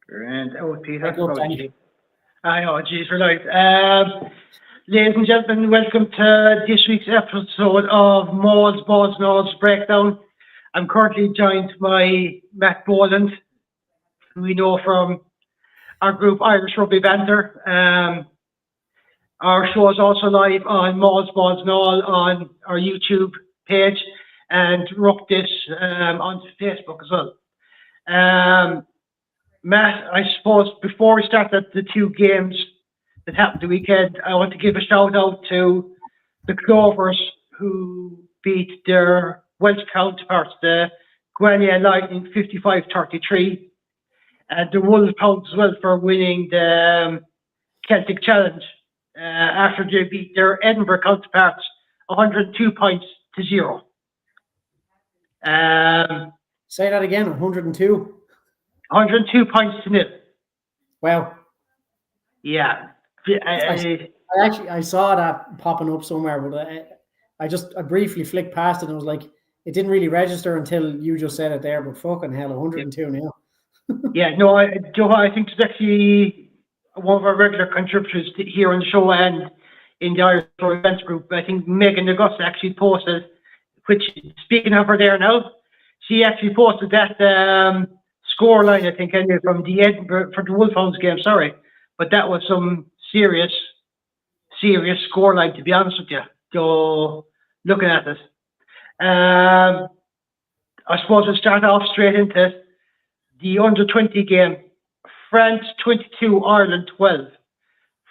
And oh, Wake Peter, up, oh, Danny. gee. I know, geez, for life. Ladies and gentlemen, welcome to this week's episode of Mauls, Balls, Nolls Breakdown. I'm currently joined by Matt Boland, who we know from our group Irish Rugby Banter. Our show is also live on Mauls, Balls, Noll on our YouTube page and rock this on Facebook as well. Um, Matt, I suppose before we start the two games that happened the weekend, I want to give a shout out to the Clovers who beat their Welsh counterparts, the Gwynedd Lightning 55-33, and the Wolverhamptons as well for winning the Celtic Challenge after they beat their Edinburgh counterparts 102 points to 0. Say that again. 102. 102 points to nil. Wow. Yeah. I saw that popping up somewhere, but I briefly flicked past it and was like, it didn't really register until you just said it there. But fucking hell, 102 now. Yeah, no, I think it's actually one of our regular contributors here on the show and in the Irish Events group. I think Megan Augusta actually posted, which, speaking of her there now, she actually posted that score line, I think, anyway, from the Edinburgh, for the Wolfhounds game, sorry. But that was some serious score line, to be honest with you. So, looking at it. I suppose we'll start off straight into the under-20 game. France 22, Ireland 12.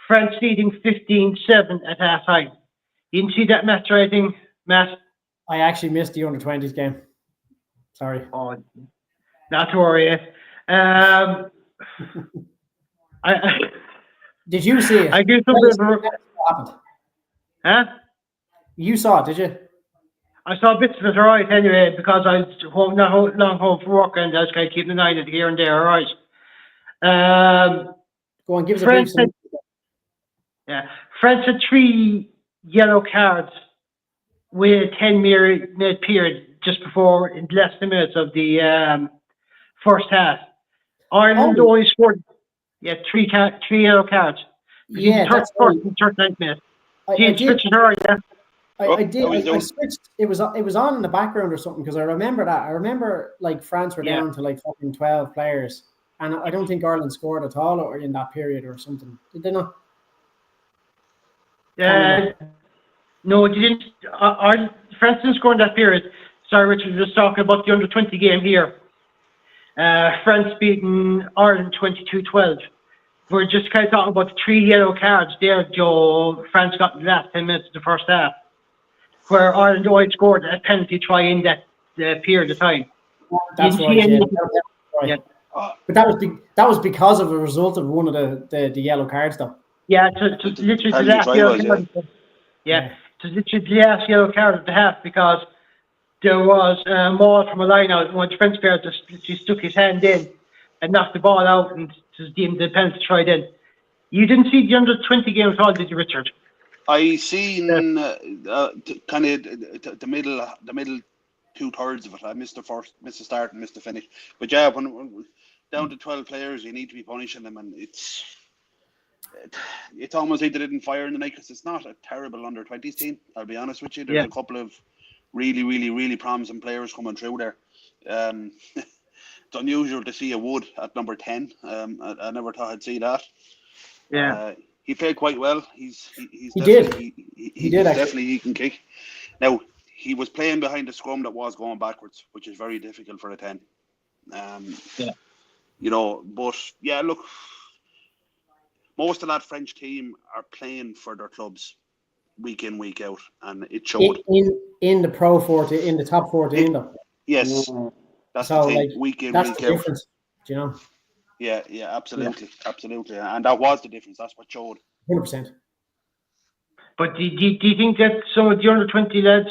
France leading 15-7 at half-time. You didn't see that match or anything, Matt? I actually missed the under-20s game. Sorry. Oh, not to worry. I Did you see it? I do some bit of huh? You saw it, did you? I saw bits of it, alright, anyway, because I was not long home from work and I was kind of keeping an eye on it here and there, alright. Go on, give us a brief summary. Yeah, France had 3 yellow cards with a 10-minute period just before, in less than minutes of the first half. Ireland only scored, 3 yellow cards. Yeah, that's first and 39th minute. I did. I did. I switched. It was on in the background or something because I remember that. I remember like France were down to like fucking 12 players, and I don't think Ireland scored at all or in that period or something. Did they not? No, they didn't. France didn't score in that period. Sorry, Richard, just talking about the under-20 game here. France beating Ireland 22-12. We're just kind of talking about the 3 yellow cards there, Joe. France got in the last 10 minutes of the first half, where Ireland only scored a penalty try in that period of time. That's right. Yeah. But that was because of a result of one of the yellow cards, though. Yeah, to literally the last yellow card. Yeah, to literally the last yellow card at the half because there was a Maul from a line out and one French player just literally stuck his hand in and knocked the ball out and just deemed the penalty try then. You didn't see the under-20 game at all, did you, Richard? I seen kind of the middle 2/3 of it. I missed the start and missed the finish. But yeah, when down to 12 players, you need to be punishing them, and it's almost like they didn't fire in the night because it's not a terrible under-20s team. I'll be honest with you. There's a couple of really, really, really promising players coming through there. It's unusual to see a Wood at number 10. I never thought I'd see that. Yeah. He played quite well. He can kick. Now he was playing behind a scrum that was going backwards, which is very difficult for a 10. You know, but yeah, look, most of that French team are playing for their clubs week in, week out, and it showed in the Pro 14, in the top 14, though. Yes, that's the thing. Like, week in, that's week the out. Difference, do you know? Yeah, absolutely, and that was the difference. That's what showed. 100%. But do you think that some of the under-20 lads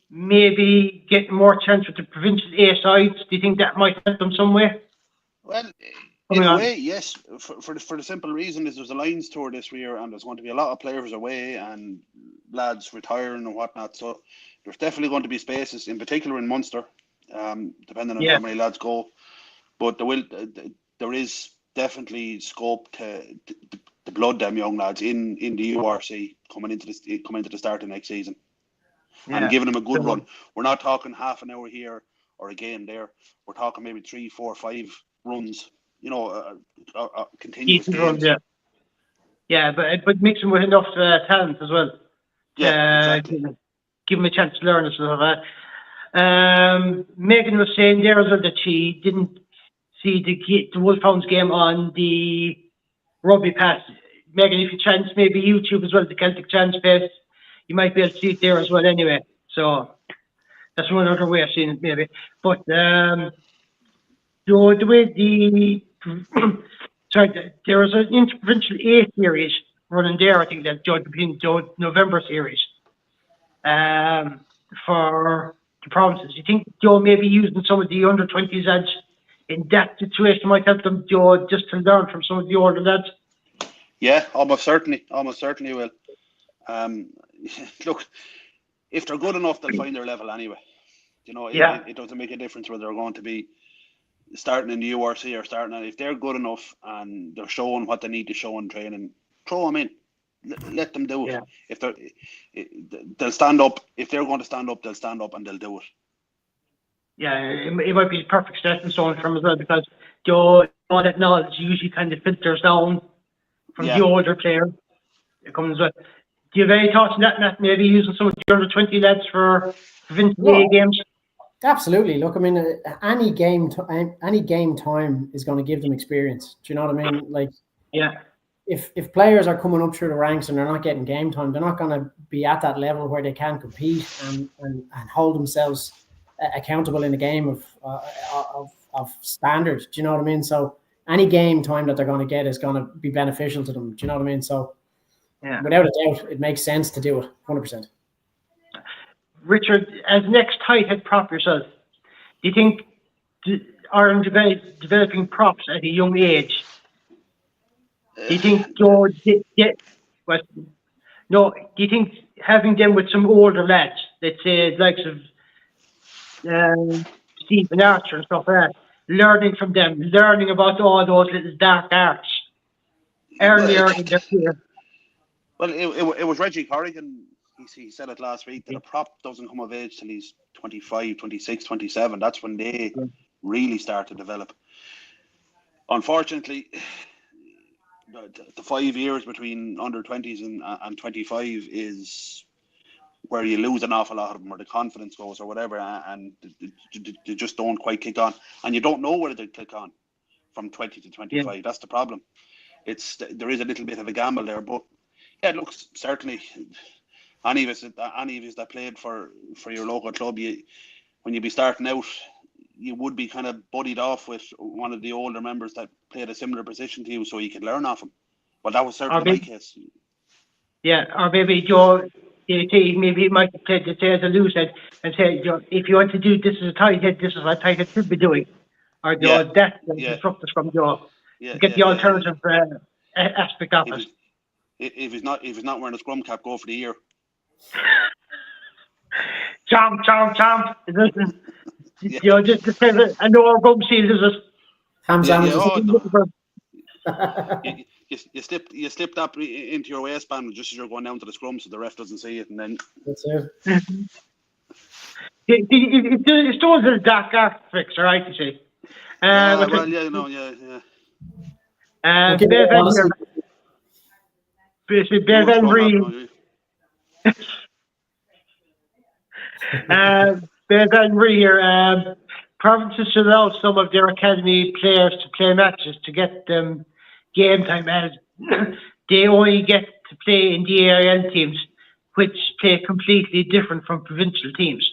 maybe get more chance with the provincial A sides? Do you think that might help them some way? Well, in a way, yes. For the simple reason is there's a Lions tour this year, and there's going to be a lot of players away and lads retiring and whatnot. So there's definitely going to be spaces, in particular in Munster, depending on how many lads go. But there is definitely scope to blood them young lads in the URC coming into the start of next season, and giving them a good run. We're not talking half an hour here or a game there. We're talking maybe 3, 4, 5 runs. Continuous games. Runs, yeah, but mix them with enough talent as well. Yeah, exactly. Give them a chance to learn and stuff like that. Megan was saying there as well that she didn't see the Wolfhounds game on the Rugby Pass. Megan, if you chance maybe YouTube as well, the Celtic Chance Pass, you might be able to see it there as well anyway. So that's one other way of seeing it maybe. But the way there was an interprovincial A series running there, I think that between the November series for the provinces. You think Joe maybe using some of the under-20s lads in that situation might help them, Joe, just to learn from some of the older lads? Yeah, almost certainly will. Look, if they're good enough, they'll find their level anyway. It doesn't make a difference whether they're going to be starting in the URC or starting. If they're good enough and they're showing what they need to show in training, throw them in. Let them do it. Yeah. They'll stand up. If they're going to stand up, they'll stand up and they'll do it. Yeah, it might be the perfect stepping stone for them as well, because all that knowledge usually kind of filters down from the older player. It comes with. Do you have any thoughts on that, Matt? Maybe using some of the under 20 lads for provincial A games? Absolutely. Look, I mean, any game time is going to give them experience. Do you know what I mean? Like, if players are coming up through the ranks and they're not getting game time, they're not going to be at that level where they can compete and hold themselves accountable in a game of standard. Do you know what I mean? So any game time that they're going to get is going to be beneficial to them. Do you know what I mean? So without a doubt, it makes sense to do it. 100%. Richard, as next tight head prop yourself, do you think Ireland developing props at a young age? Do you think Joe? Do you think having them with some older lads, let's say the likes of Stephen Archer and stuff like that, learning from them, learning about all those little dark arts earlier in their career? Well, it was Reggie Corrigan. He said it last week that a prop doesn't come of age till he's 25, 26, 27. That's when they really start to develop. Unfortunately, the 5 years between under 20s and 25 is where you lose an awful lot of them, or the confidence goes or whatever, and they just don't quite kick on. And you don't know whether they kick on from 20 to 25. That's the problem. There is a little bit of a gamble there, but it looks certainly... Any of us that played for your local club, when you be starting out, you would be kind of buddied off with one of the older members that played a similar position to you, so you could learn off him. Well, that was certainly my case. Yeah, or maybe Joe, maybe he might have played the as a loose head and say, if you want to do this as a tight head, this is what tight head should be doing, or that's instructors from Joe to get the alternative aspect of it. If he's not wearing a scrum cap, go for the ear. Chomp. Just I know our gum seal is it. Hands down. You slip that into your waistband just as you're going down to the scrum, so the ref doesn't see it, and then that's it. It's those little dark art tricks, right? You see. Bear Van Ree here. Provinces should allow some of their academy players to play matches to get them game time, as they only get to play in the AIL teams, which play completely different from provincial teams.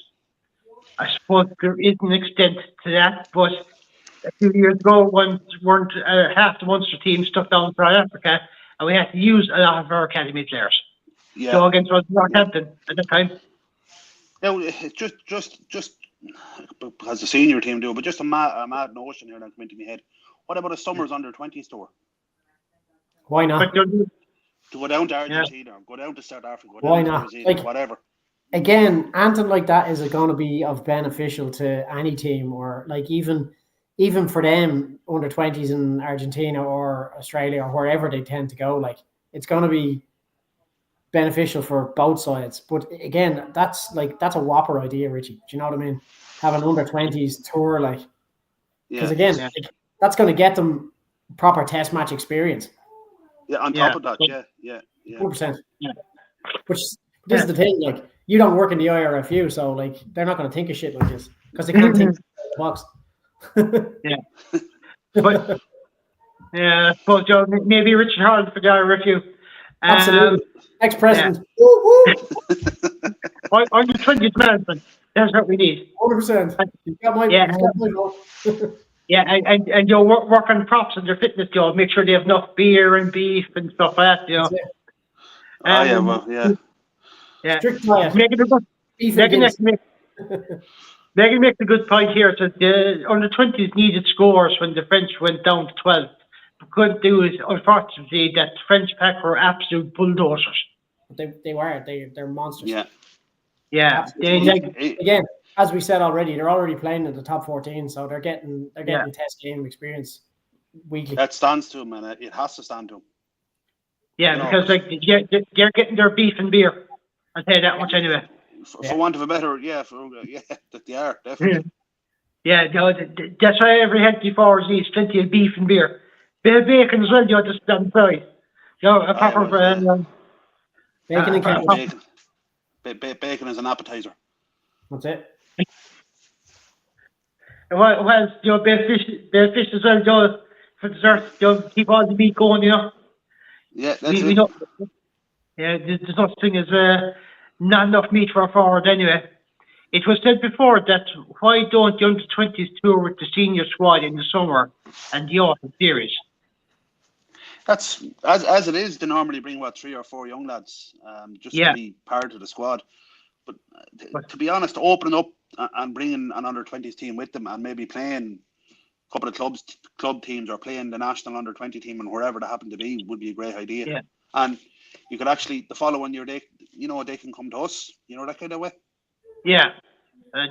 I suppose there is an extent to that, but a few years ago, weren't half the Munster team stuck down for South Africa, and we had to use a lot of our academy players. So against Northampton at the time. No, it's just because the senior team do, but just a mad notion here that came into my head. What about a Summers under 20s tour? Why not? To go down to Argentina, go down to South Africa, go down to New Zealand, whatever. Again, anything like that is going to be of beneficial to any team, or like even even for them, under 20s in Argentina or Australia or wherever they tend to go, like it's going to be beneficial for both sides. But again, that's a whopper idea, Richie. Do you know what I mean? Have an under 20s tour, like, because again, like, that's going to get them proper test match experience. Yeah, on top of that, yeah. 100%. Yeah. Which this is the thing, like, you don't work in the IRFU, so like they're not going to think of shit like this because they can't think out of the box. But I suppose Joe, maybe Richard Holland for the IRFU. Absolutely. Ex-president. On the 20th management. That's what we need. 100%. You've got my vote. Yeah, and you'll work on props and their fitness, Joe. Make sure they have enough beer and beef and stuff like that, you know. Yeah. Strict diet. Megan makes a good point here. So the under 20s needed scores when the French went down to 12. The good news, unfortunately, that the French pack were absolute bulldozers. They were. They're monsters. Yeah. Again, as we said already, they're already playing in the top 14, so they're getting test game experience weekly. That stands to them, and it has to stand to them. Yeah, because like they're getting their beef and beer. I'll tell you that much anyway. For want of a better, that they are definitely. Yeah, that's why every healthy forward needs plenty of beef and beer. Bit of bacon as well, just on the side. A proper bacon and cabbage. Bacon is an appetizer. That's it. Well, bit of fish as well, Joe, for dessert. Keep all the meat going, you know. Yeah, that's it. We know, there's no such thing as not enough meat for a forward anyway. It was said before that why don't the under-20s tour with the senior squad in the summer and the autumn series? That's as it is. They normally bring 3 or 4 young lads, just to be part of the squad. But to be honest, opening up and bringing an under-20s team with them and maybe playing a couple of club teams or playing the national under-20 team and wherever they happen to be would be a great idea. Yeah. And you could actually, the following year, they can come to us, that kind of way. Yeah.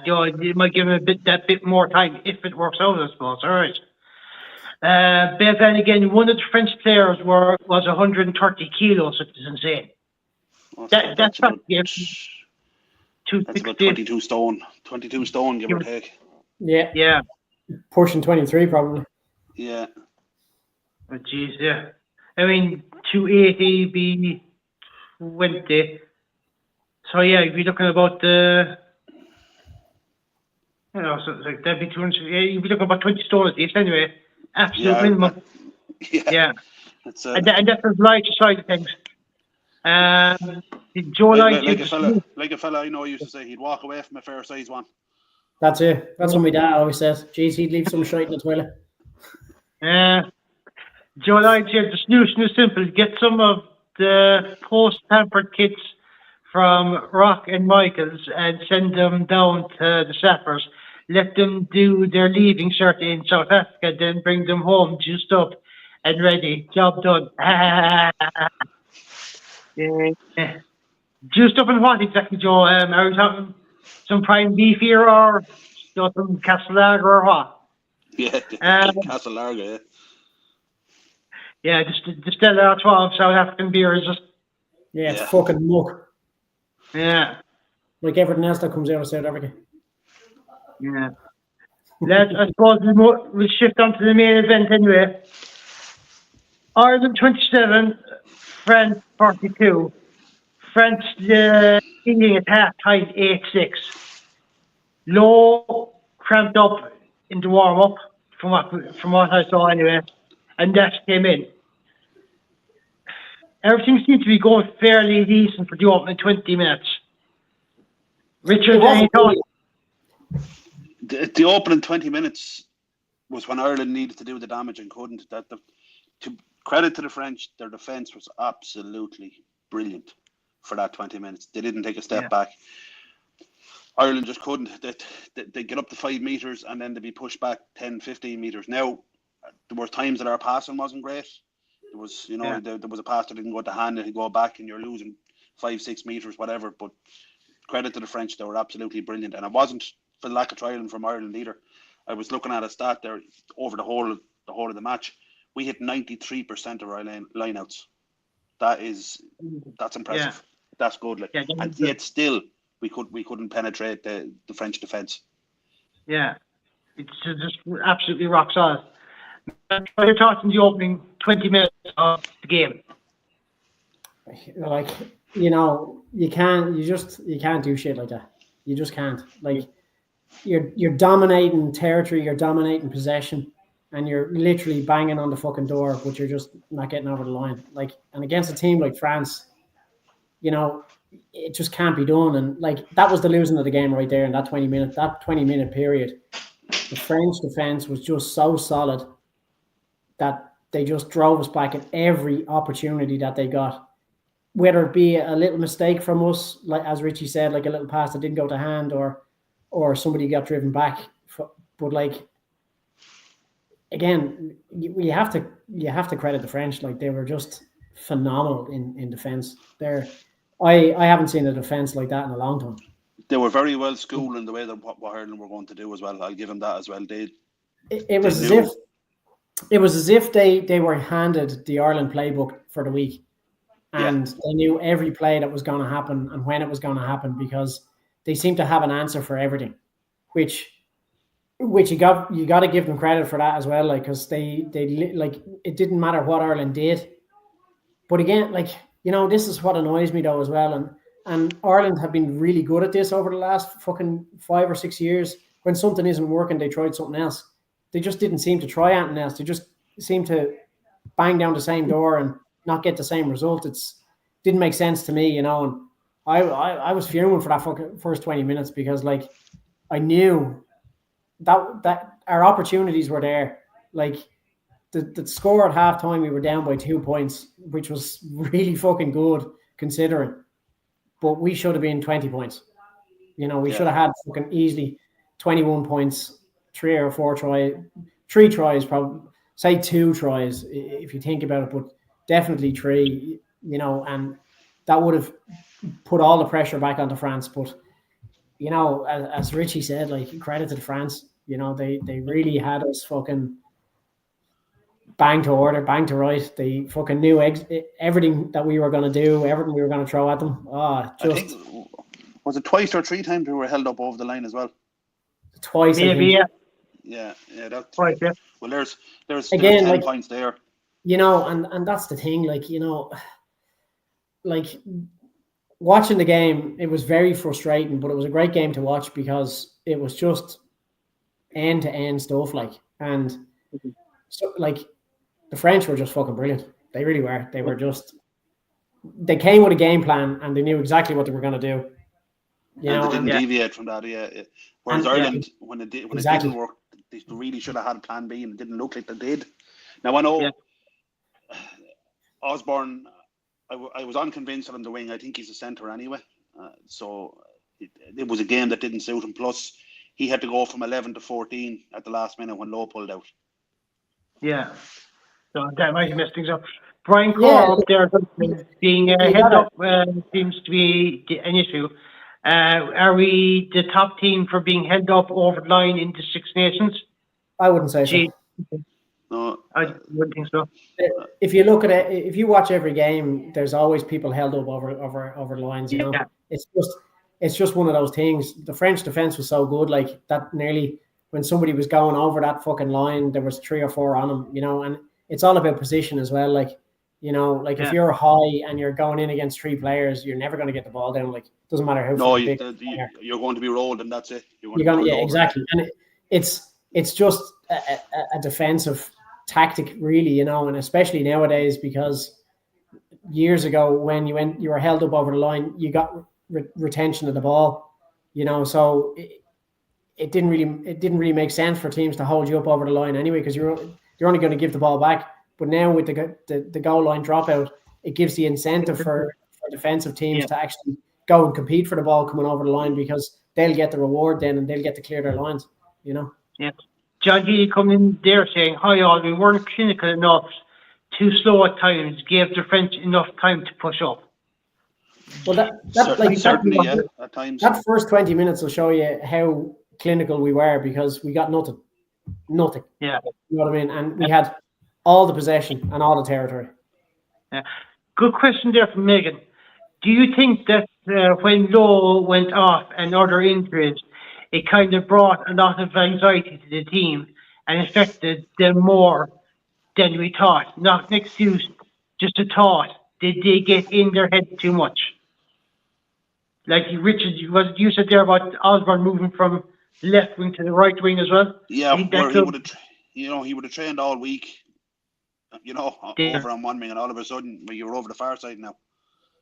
You might give them that bit more time if it works out, I suppose. All right. But then again, one of the French players was 130 kilos, which is insane. That's about 22 stone. 22 stone, give or take. Yeah. Pushing 23, probably. Yeah. Oh, geez, yeah. I mean, 280 be 20. So, yeah, you'd be looking about so like that'd be 200. Yeah, you'd be looking about 20 stone at least anyway. Absolute minimum. And that's the lighter side of things. Joe like a fella I know used to say, he'd walk away from a fair size one. That's it. That's what my dad always says. Jeez, he'd leave some shite in the toilet. Joe Lloyd said the solution is simple. Get some of the post-pampered kids from Rock and Michaels and send them down to the Sappers. Let them do their leaving cert in South Africa, then bring them home juiced up and ready. Job done. Juiced up and what exactly, Joe? Are we talking some prime beef here or some Castle Lager or what? Yeah, Castle Lager, Yeah, the Stella 12 South African beer is just... Yeah, it's fucking muck. Yeah. Like everything else that comes out of South Africa. Yeah. I suppose we'll shift on to the main event anyway. Ireland 27, France 42. France leading at half-time 8-6. Low, cramped up in the warm-up, from what I saw anyway. And that came in. Everything seemed to be going fairly decent for the opening 20 minutes. Richard, any thoughts? The opening 20 minutes was when Ireland needed to do the damage and couldn't. To credit to the French, their defence was absolutely brilliant for that 20 minutes. They didn't take a step back. Ireland just couldn't. They get up to 5 metres and then they'd be pushed back 10, 15 metres. Now, there were times that our passing wasn't great. There was, there was a pass that didn't go to hand, it would go back and you're losing 5, 6 metres, whatever. But credit to the French, they were absolutely brilliant. And it wasn't for the lack of trying from Ireland either. I was looking at a stat there over the whole of the match. We hit 93% of our lineouts. That's impressive. Yeah. That's good. Like, Yeah, and yet still we couldn't penetrate the French defence. Yeah, it's just absolutely rock solid. What are your thoughts in the opening 20 minutes of the game? Like, you can't do shit like that. You just can't. Like, you're dominating territory, you're dominating possession, and you're literally banging on the fucking door, but you're just not getting over the line. Like, and against a team like France, it just can't be done. And like, that was the losing of the game right there in that 20-minute period. The French defense was just so solid that they just drove us back at every opportunity that they got. Whether it be a little mistake from us, like as Richie said, like a little pass that didn't go to hand, or somebody got driven back. But like, again, you have to credit the French. Like, they were just phenomenal in defense. I haven't seen a defense like that in a long time. They were very well schooled in the way that what Ireland were going to do as well. I'll give them that as well. It was as if they were handed the Ireland playbook for the week, and they knew every play that was going to happen and when it was going to happen, because they seemed to have an answer for everything, which you got to give them credit for that as well. Like, because they like, it didn't matter what Ireland did, but again, like, this is what annoys me though as well, and Ireland have been really good at this over the last fucking 5 or 6 years. When something isn't working, they tried something else. They just didn't seem to try anything else. They just seemed to bang down the same door and not get the same result. Didn't make sense to me, and I was fuming for that fucking first 20 minutes, because like, I knew that our opportunities were there. Like, the score at halftime, we were down by 2 points, which was really fucking good considering. But we should have been 20 points. We should have had fucking easily 21 points, 3 or 4 tries, 3 tries, probably, say 2 tries if you think about it, but definitely 3, and that would have put all the pressure back onto France. But, as Richie said, like, credit to France, they really had us fucking bang to order, bang to right. They fucking knew everything that we were going to do, everything we were going to throw at them. I think, was it twice or 3 times we were held up over the line as well? Twice, maybe. Yeah. That's right. Yeah. Well, there's again 10 like, points there. And that's the thing. Like, like, watching the game, it was very frustrating, but it was a great game to watch because it was just end to end stuff. Like, and so, like, the French were just fucking brilliant. They really were. They came with a game plan and they knew exactly what they were going to do. They didn't deviate from that. Yeah. Whereas Ireland, when it didn't work, they really should have had a plan B, and it didn't look like they did. Now, I know Osborne, I was unconvinced on the wing. I think he's a centre anyway. So it was a game that didn't suit him. Plus, he had to go from 11 to 14 at the last minute when Lowe pulled out. Yeah. So that might have messed things up. Brian Cole up there being held up seems to be an issue. Are we the top team for being held up over the line into Six Nations? I wouldn't say so. No, I wouldn't think so. If you look at it, if you watch every game, there's always people held up over lines. It's just one of those things. The French defense was so good, like that. Nearly when somebody was going over that fucking line, there was 3 or 4 on them. And it's all about position as well. Like, if you're high and you're going in against 3 players, you're never going to get the ball down. Like, it doesn't matter how big you're going to be rolled, and that's it. Exactly. And it's just a defensive tactic, really, and especially nowadays, because years ago when you were held up over the line, you got retention of the ball, so it didn't really make sense for teams to hold you up over the line anyway, because you're only going to give the ball back. But now with the goal line dropout, it gives the incentive for defensive teams to actually go and compete for the ball coming over the line, because they'll get the reward then, and they'll get to clear their lines. Yeah. John Healy coming in there saying, "Hi all, we weren't clinical enough, too slow at times, gave the French enough time to push up." Well, at times. That first 20 minutes will show you how clinical we were, because we got nothing. Nothing. Yeah. You know what I mean? And we had all the possession and all the territory. Yeah. Good question there from Megan. Do you think that when Lowe went off and other injuries, it kind of brought a lot of anxiety to the team and affected them more than we thought? Not an excuse, just a thought. Did they get in their head too much? Like Richard, you said there about Osborne moving from left wing to the right wing as well? Yeah, where he would have, he would have trained all week, Yeah. over on one wing, and all of a sudden, you're over the far side now.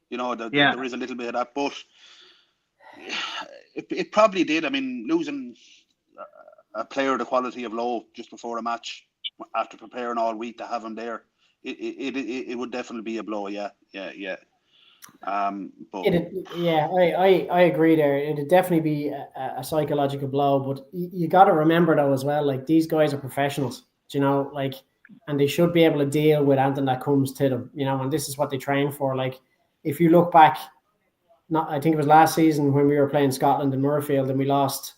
Yeah. There is a little bit of that, but it probably did. I mean, losing a player of the quality of Lowe just before a match, after preparing all week, to have him there, it would definitely be a blow. Yeah. But I agree there. It'd definitely be a psychological blow, but you got to remember though as well, like these guys are professionals, and they should be able to deal with anything that comes to them, and this is what they train for. Like, if you look back, I think it was last season when we were playing Scotland in Murrayfield and we lost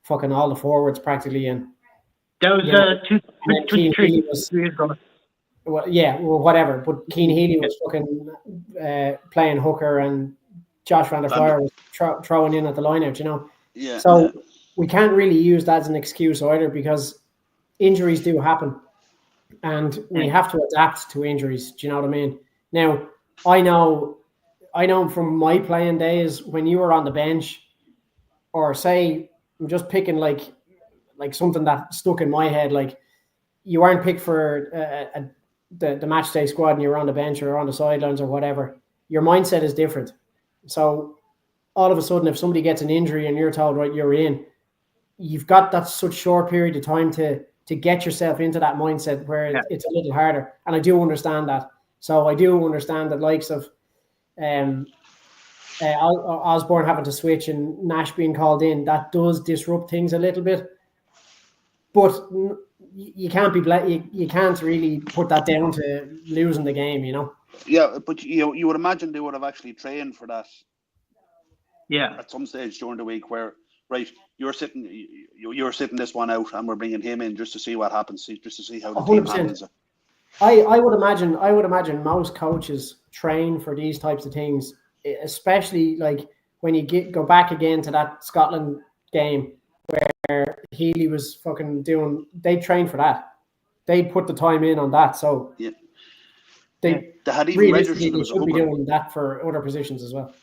fucking all the forwards practically, and that was 23 years ago. Well, whatever. But Keane Healy was fucking playing hooker, and Josh Van der Flyer was throwing in at the lineout, Yeah. So we can't really use that as an excuse either, because injuries do happen, and we have to adapt to injuries. Do you know what I mean? Now, I know from my playing days, when you were on the bench, or say, I'm just picking like something that stuck in my head, like you weren't picked for the match day squad and you're on the bench or on the sidelines or whatever, your mindset is different. So all of a sudden, if somebody gets an injury and you're told, right, you're in, you've got that such short period of time to get yourself into that mindset where it's a little harder. And I do understand that. So I do understand the likes of Osborne having to switch and Nash being called in. That does disrupt things a little bit. But you can't you can't really put that down to losing the game, Yeah, but you would imagine they would have actually trained for that. Yeah. At some stage during the week, where right, you're sitting this one out, and we're bringing him in just to see what happens, just to see how the 100%. team handles it. I would imagine most coaches train for these types of things, especially like when you go back again to that Scotland game where Healy was fucking they trained for that. They put the time in on that. So yeah, they had even registered they should be doing that for other positions as well.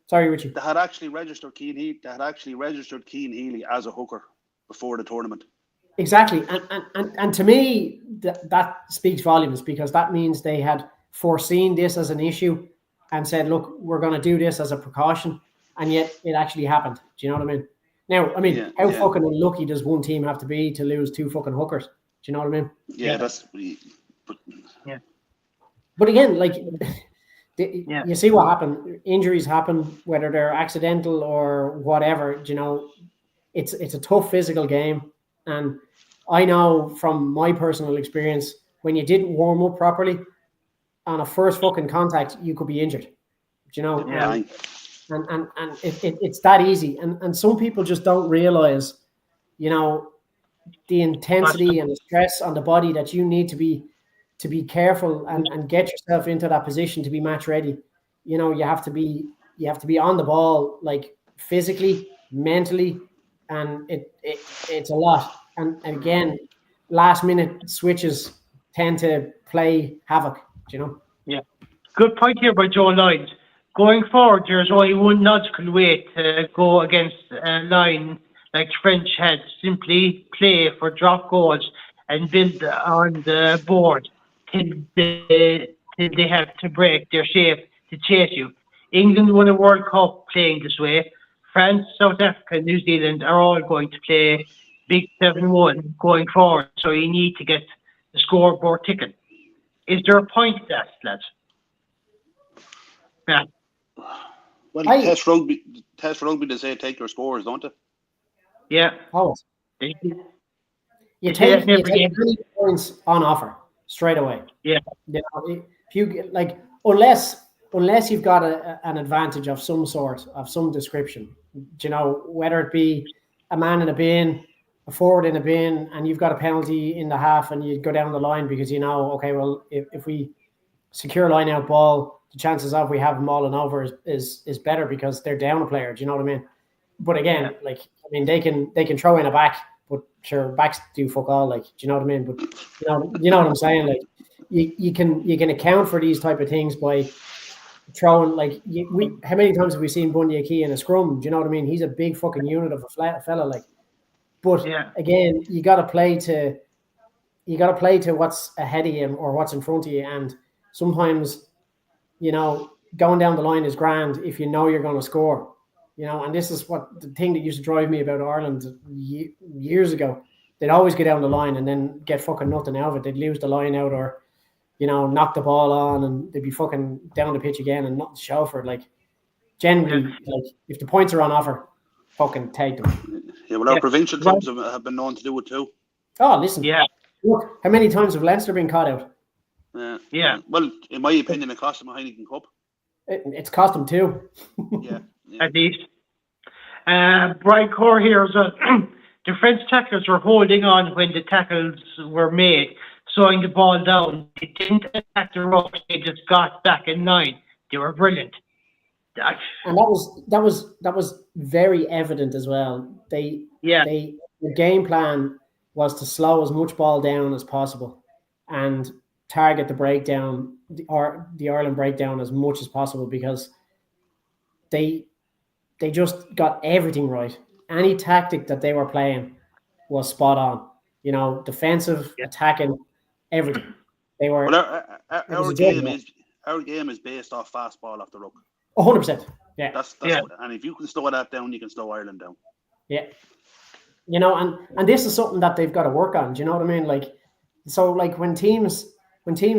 Sorry, Richie. They had actually registered Keane Healy as a hooker before the tournament. Exactly, and to me that speaks volumes, because that means they had foreseen this as an issue and said, look, we're going to do this as a precaution, and yet it actually happened. Do you know what I mean? Now, how fucking unlucky does one team have to be to lose two fucking hookers? Do you know what I mean? Yeah, that's. But again, like, you see what happened. Injuries happen, whether they're accidental or whatever. It's a tough physical game, and I know from my personal experience, when you didn't warm up properly on a first fucking contact, you could be injured. Yeah. And it's that easy, and some people just don't realize, the intensity and the stress on the body that you need to be careful and get yourself into that position to be match ready. You have to be on the ball, like physically, mentally, and it's a lot. And again, last minute switches tend to play havoc. Yeah. Good point here by Joe Lloyd. Going forward, there's only one logical way to go against a line like French had. Simply play for drop goals and build on the board till they have to break their shape to chase you. England won a World Cup playing this way. France, South Africa, New Zealand are all going to play big 7-1 going forward. So you need to get the scoreboard ticking. Is there a point to that, lads? Yeah. Well, test rugby, they say take your scores, don't they? Yeah. Always. You take any points on offer straight away. Yeah. If you unless you've got an advantage of some sort, of some description, whether it be a man in a bin, a forward in a bin and you've got a penalty in the half and you go down the line because you know, okay, well, if we secure line out ball, the chances of we have them all and over is better because they're down a player. Do you know what I mean? But again, like, I mean, they can throw in a back, but sure, backs do fuck all. Like, do you know what I mean? But you know what I'm saying? Like, you can account for these type of things by throwing, like, how many times have we seen Bundy Aki in a scrum? Do you know what I mean? He's a big fucking unit of a fella, like. But again, you got to play to what's ahead of you or what's in front of you, and sometimes, you know, going down the line is grand if you know you're going to score. You know, and this is what the thing that used to drive me about Ireland years ago. They'd always get down the line and then get fucking nothing out of it. They'd lose the line out or, you know, knock the ball on and they'd be fucking down the pitch again and nothing to show for it. Like, generally, like, if the points are on offer, fucking take them. Yeah, well, our provincial clubs have been known to do it too. Oh, listen. Yeah. Look, how many times have Leinster been caught out? Yeah. Well, in my opinion, it cost them a Heineken Cup. It's cost them too. Yeah. At least. Brian Core here is the French tacklers were holding on when the tackles were made, slowing the ball down. They didn't attack the ruck, they just got back in line. They were brilliant. And that was very evident as well. The game plan was to slow as much ball down as possible and target the breakdown or the Ireland breakdown as much as possible because they just got everything right. Any tactic that they were playing was spot on. You know, defensive, attacking, everything. They were. Well, our game is based off fast ball off the ruck. 100%. Yeah. That's what, and if you can slow that down, you can slow Ireland down. Yeah. You know, and this is something that they've got to work on. Do you know what I mean? Like, so like when teams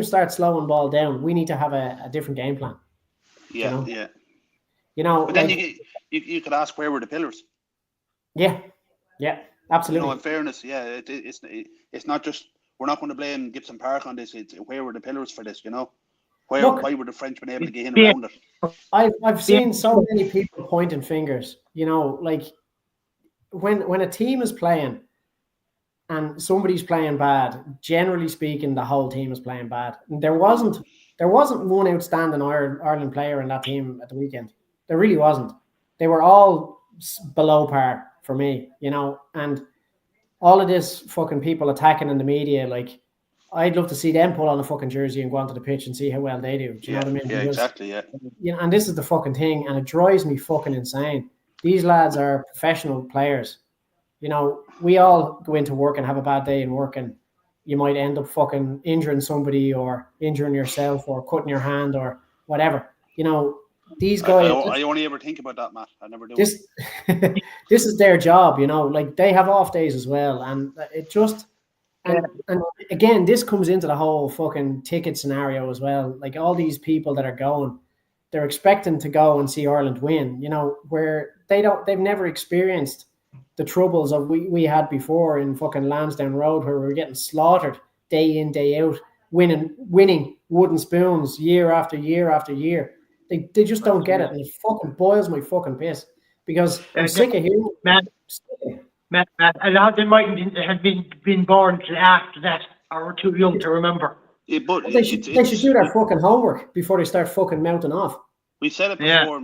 start slowing ball down, we need to have a different game plan. Yeah, you know? Yeah. You know, but then you could ask, where were the pillars? Yeah, absolutely. You know, in fairness, it's not just, we're not going to blame Gibson Park on this. It's where were the pillars for this? You know, why were the French been able to get in around it? I've seen so many people pointing fingers. You know, like when a team is playing and somebody's playing bad, generally speaking, the whole team is playing bad. And there wasn't one outstanding Ireland player in that team at the weekend. There really wasn't. They were all below par for me, you know, and all of this fucking people attacking in the media, like, I'd love to see them pull on a fucking jersey and go onto the pitch and see how well they do. Do you know what I mean? Yeah, exactly, yeah. You know, and this is the fucking thing, and it drives me fucking insane. These lads are professional players. You know, we all go into work and have a bad day in work, and you might end up fucking injuring somebody or injuring yourself or cutting your hand or whatever. You know, these guys. I only ever think about that, Matt. I never do. This is their job, you know. Like, they have off days as well, and it just. And again, this comes into the whole fucking ticket scenario as well. Like, all these people that are going, they're expecting to go and see Ireland win, you know, where they've never experienced the troubles of we had before in fucking Lansdowne Road, where we were getting slaughtered day in, day out, winning wooden spoons year after year after year. They just don't get it, and it fucking boils my fucking piss because I'm sick of hearing. Matt, a lot of them mightn't have been born after that, or were too young to remember. Yeah, but they should do their fucking homework before they start fucking mounting off. We said it before,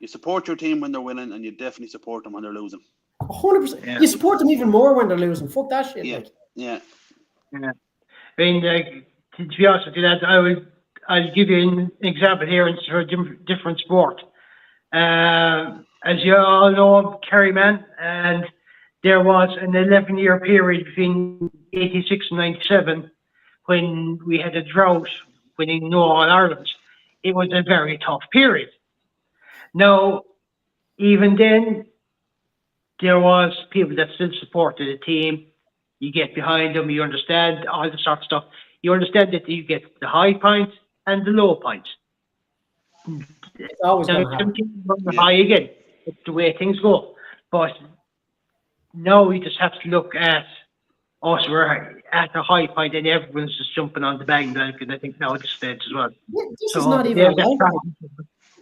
you support your team when they're winning, and you definitely support them when they're losing. 100%. You support them even more when they're losing. Fuck that shit. Yeah. Like. Yeah. I mean, to be honest with you, lads, I'll give you an example here in a different sport. As you all know, Kerryman, and there was an 11-year period between 86 and 97 when we had a drought, winning no All-Ireland. It was a very tough period. Now, even then, there was people that still supported the team. You get behind them, you understand all the sort of stuff. You understand that you get the high points and the low points. It's always going to happen. High again. It's the way things go. But now we just have to look at us. We're at the high point and everyone's just jumping on the bandwagon. I think now at this stage as well. This is not even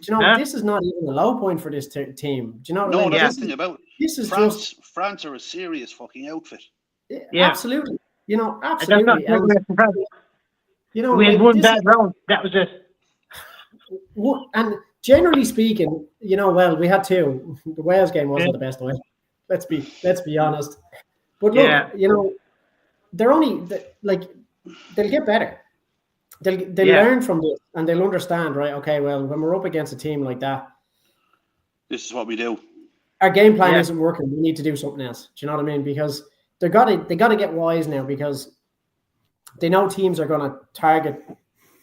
you know, this is not even a low point for this team. Do you know what I mean? That's the thing about this is France are a serious fucking outfit. Yeah. Absolutely. You know, absolutely. You know, we had one bad round. That was it. And generally speaking, you know, well, we had two. The Wales game wasn't the best way. Let's be honest. But look, you know, they're only like they'll get better. They'll learn from this and they'll understand, right? Okay, well, when we're up against a team like that, this is what we do. Our game plan isn't working. We need to do something else. Do you know what I mean? Because they got to get wise now because they know teams are going to target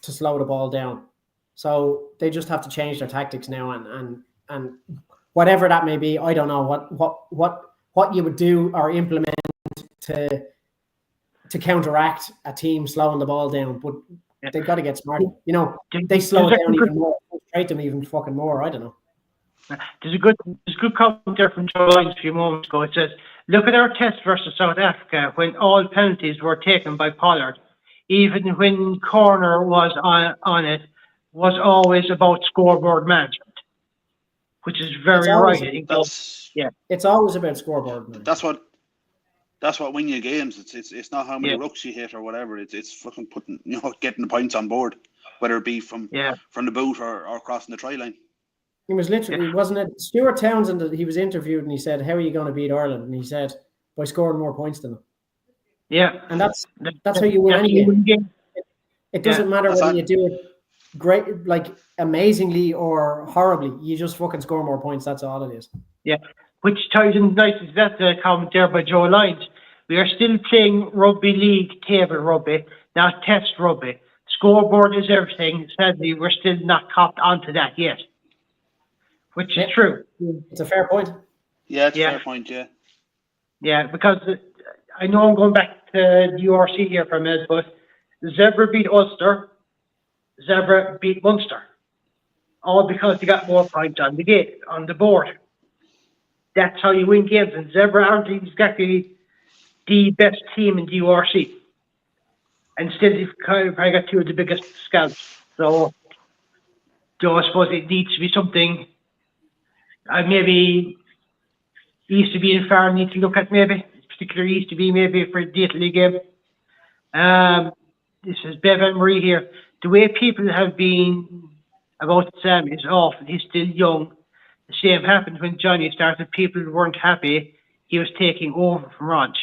to slow the ball down. So they just have to change their tactics now and whatever that may be. I don't know what you would do or implement to counteract a team slowing the ball down, but they've got to get smarter. You know, they slow it down even more, frustrate them even fucking more. I don't know. There's a good comment there from Joe Lyons a few moments ago. It says, look at our test versus South Africa when all penalties were taken by Pollard. Even when corner was on it, was always about scoreboard management, which is very right. I think it's always about scoreboard management. That's what win you games. It's not how many rucks you hit or whatever. It's fucking putting, you know, getting the points on board, whether it be from the boot or crossing the try line. He was literally, wasn't it Stuart Townsend that he was interviewed and he said, how are you going to beat Ireland? And he said, by scoring more points than them. Yeah. And that's how you win any game. It doesn't matter whether you do it great, like amazingly or horribly. You just fucking score more points. That's all it is. Yeah. Which ties in nicely. That's a comment there by Joe Lyons. We are still playing rugby league, table rugby, not test rugby. Scoreboard is everything. Sadly, we're still not copped onto that yet. Which is true. It's a fair point. Yeah, it's a fair point, yeah. Yeah, because I know I'm going back to the URC here for a minute, but Zebra beat Ulster, Zebra beat Munster. All because they got more points on the board. That's how you win games, and Zebra aren't exactly the best team in the URC. And still, they've probably got two of the biggest scouts. So I suppose it needs to be something maybe East to be in Farm need to look at, maybe, particularly East to be maybe for the Italy game. This is Bevan Marie here. The way people have been about Sam is awful. He's still young. The same happened when Johnny started. People weren't happy. He was taking over from Rog.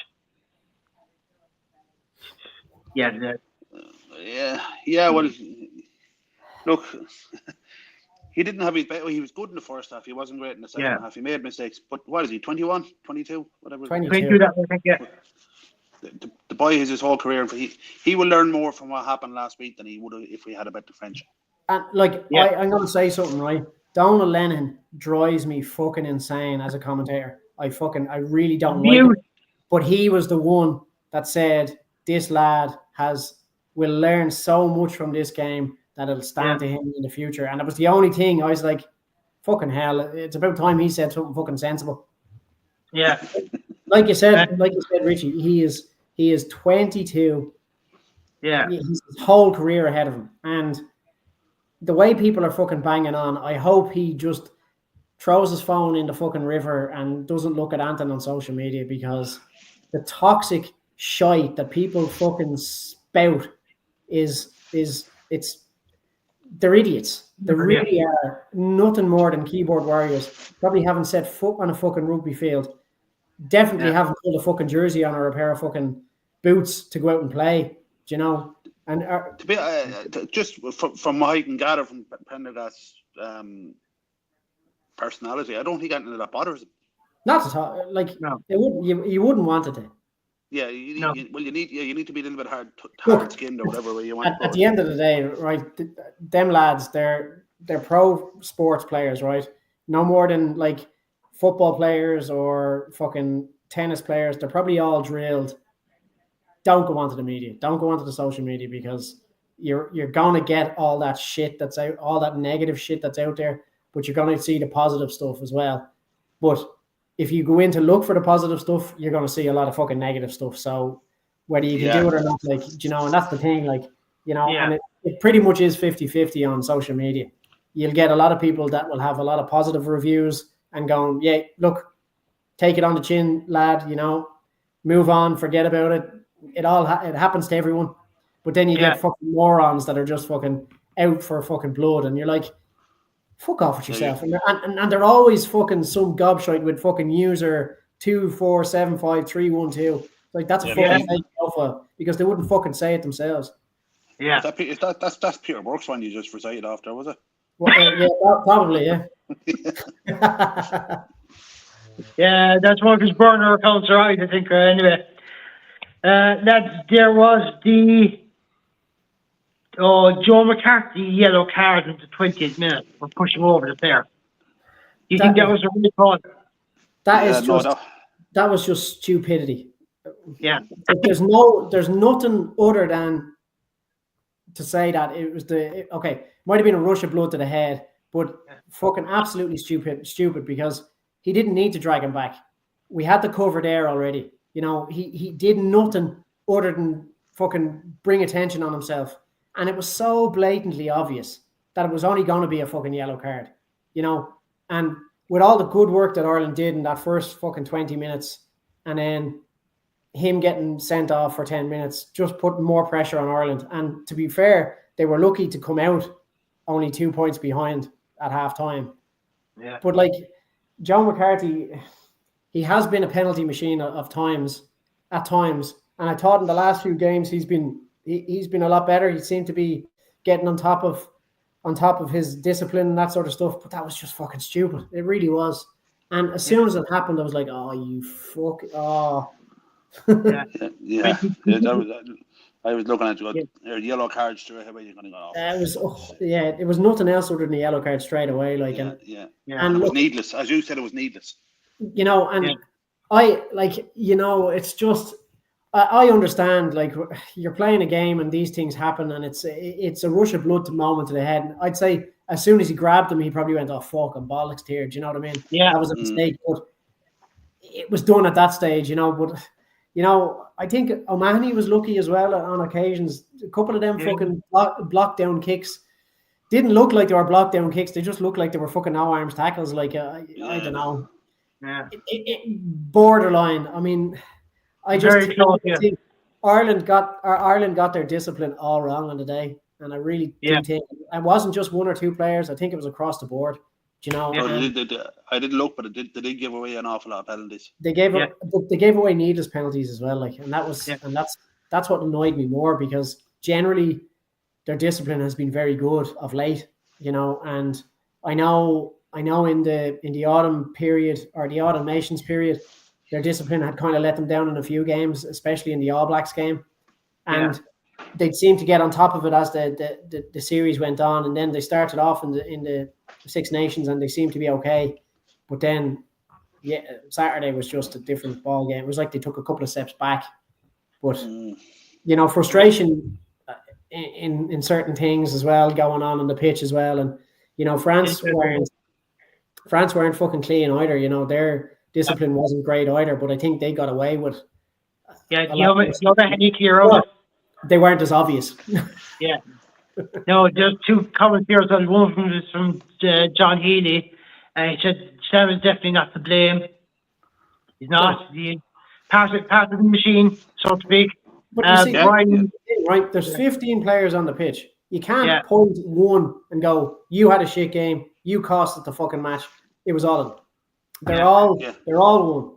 Yeah. Well, look, he didn't have his best. He was good in the first half. He wasn't great in the second half. He made mistakes. But what is he? 21, 22, whatever. 22. That I think. Yeah. The boy has his whole career. He will learn more from what happened last week than he would have if we had a better friendship. And I'm going to say something, right? Donald Lennon drives me fucking insane as a commentator. I really don't like it. But he was the one that said this lad will learn so much from this game that it'll stand to him in the future. And it was the only thing I was like, fucking hell, it's about time he said something fucking sensible. Yeah. Like you said, Richie, he is 22. Yeah. He's his whole career ahead of him. And the way people are fucking banging on, I hope he just throws his phone in the fucking river and doesn't look at Anton on social media, because the toxic shite that people fucking spout they're idiots. They really are nothing more than keyboard warriors. Probably haven't set foot on a fucking rugby field. Definitely haven't put a fucking jersey on or a pair of fucking boots to go out and play. Do you know? And to be just from what I can gather from Prendergast's personality, I don't think anything that bothers him. Not at all. Like, no. You wouldn't want it to. Yeah, you need to be a little bit hard-skinned or whatever way you want. At the end of the day, right? Them lads, they're pro sports players, right? No more than like football players or fucking tennis players. They're probably all drilled. Don't go onto the media. Don't go onto the social media, because you're gonna get all that shit that's out, all that negative shit that's out there. But you're gonna see the positive stuff as well. But if you go in to look for the positive stuff, you're going to see a lot of fucking negative stuff. So whether you can do it or not, like, you know, and that's the thing, like, you know, and it pretty much is 50-50 on social media. you'll get a lot of people that will have a lot of positive reviews and going, yeah, look, take it on the chin, lad, move on, forget about it. It happens to everyone. But then you get fucking morons that are just fucking out for fucking blood, and you're like, fuck off with yourself. And they're always fucking some gobshite with fucking user 2475312. Like, that's a fucking fake alpha, because they wouldn't fucking say it themselves. Yeah. That's Peter Burke's one you just recited after, was it? Well, yeah, probably, yeah. Yeah, that's one of his burner accounts, right? I think. Anyway, lads, there was the Joe McCarthy yellow card in the 20th minute for pushing over the player. Do you think that was a really call? That was just stupidity. Yeah. There's nothing other than to say that it was might have been a rush of blood to the head, but fucking absolutely stupid, because he didn't need to drag him back. We had the cover there already. He did nothing other than fucking bring attention on himself. And it was so blatantly obvious that it was only going to be a fucking yellow card, and with all the good work that Ireland did in that first fucking 20 minutes, and then him getting sent off for 10 minutes, just putting more pressure on Ireland. And to be fair, they were lucky to come out only 2 points behind at half time. Yeah. But like Joe McCarthy, he has been a penalty machine at times. And I thought in the last few games he's been a lot better. He seemed to be getting on top of his discipline and that sort of stuff. But that was just fucking stupid. It really was. And as soon as it happened, I was like, "Oh, you fuck! Oh." Yeah. I was looking at yellow cards straight away. You're going to go off. It was nothing else other than the yellow card straight away. Like, and it was needless, as you said. It was needless. It's just. I understand, like, you're playing a game and these things happen, and it's a rush of blood to moment to the head. I'd say as soon as he grabbed him, he probably went, "Oh, fucking bollocks here." Do you know what I mean? Yeah. That was a mistake, but it was done at that stage, But, I think O'Mahony was lucky as well on occasions. A couple of them fucking block down kicks didn't look like they were block down kicks. They just looked like they were fucking no arms tackles. Like, I don't know. Yeah. Borderline. I mean, I think Ireland got their discipline all wrong on the day, and I really do think it wasn't just one or two players. I think it was across the board. Do you know? I didn't look, but they did give away an awful lot of penalties. They gave away needless penalties as well. Like, and that was and that's what annoyed me more, because generally their discipline has been very good of late. And I know in the autumn period, or the autumn nations period, their discipline had kind of let them down in a few games, especially in the All Blacks game. And they'd seem to get on top of it as the series went on. And then they started off in the Six Nations and they seemed to be okay. But then, Saturday was just a different ball game. It was like they took a couple of steps back. But, frustration in certain things as well going on the pitch as well. And, France weren't fucking clean either. Their discipline wasn't great either, but I think they got away with. Yeah, they weren't as obvious. Yeah. No, there's two comments here. One of them is from John Healy. He said Sam is definitely not to blame. He's not. He's part of the machine, so to speak. But you see, right? There's 15 players on the pitch. You can't point one and go, "You had a shit game. You cost us the fucking match." It was all of them. They're all one.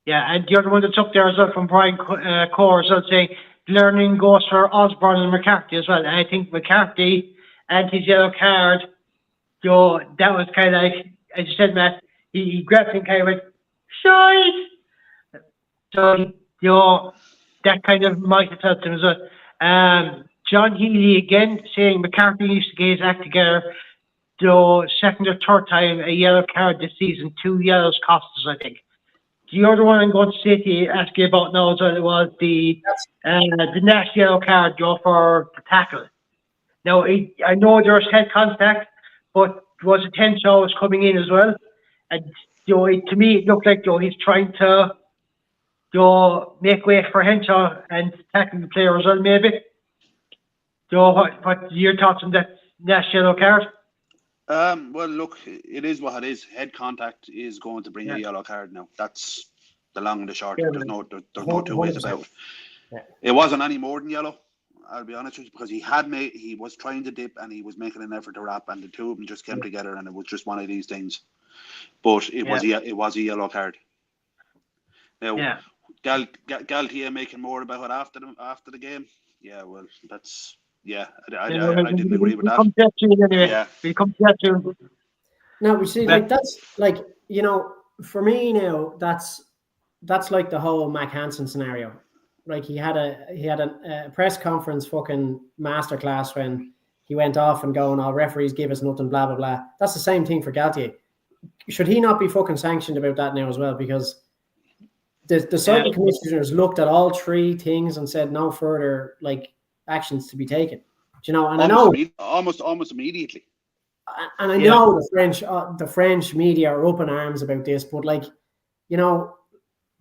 Yeah, and the other one that's up there as well from Brian Core, so saying learning goes for Osborne and McCarthy as well. And I think McCarthy and his yellow card, that was kind of like, as you said, Matt, he grabbed him kind of like, shite! So, that kind of might have helped him as well. John Healy again saying McCarthy needs to get his act together. The second or third time a yellow card this season, 2 yellows cost us, I think. The other one I'm going to say to you, ask you about now as well, was the next yellow card for the tackle. Now, I know there was head contact, but there was a 10 was coming in as well. And to me, it looked like he's trying to make way for Henshaw and tackle the player as well, maybe. What your thoughts on that next yellow card? Well, look, it is what it is. Head contact is going to bring a yellow card now. That's the long and the short. There's no two ways about it. Yeah. It wasn't any more than yellow. I'll be honest with you, because he was trying to dip and he was making an effort to wrap, and the two of them just came together, and it was just one of these things. But it was a yellow card. Now, Galtier making more about it after the game. Yeah, well, that's I didn't agree with that. Come to that too, anyway. Yeah, we come to that too. No, we see, like, that's like, for me now, that's like the whole Mac Hansen scenario. Like, he had a press conference fucking masterclass when he went off and going, "Oh, referees give us nothing, blah blah blah." That's the same thing for Galtier. Should he not be fucking sanctioned about that now as well? Because the cycle commissioners looked at all three things and said no further actions to be taken. And almost immediately. And I know the French media are up in arms about this, but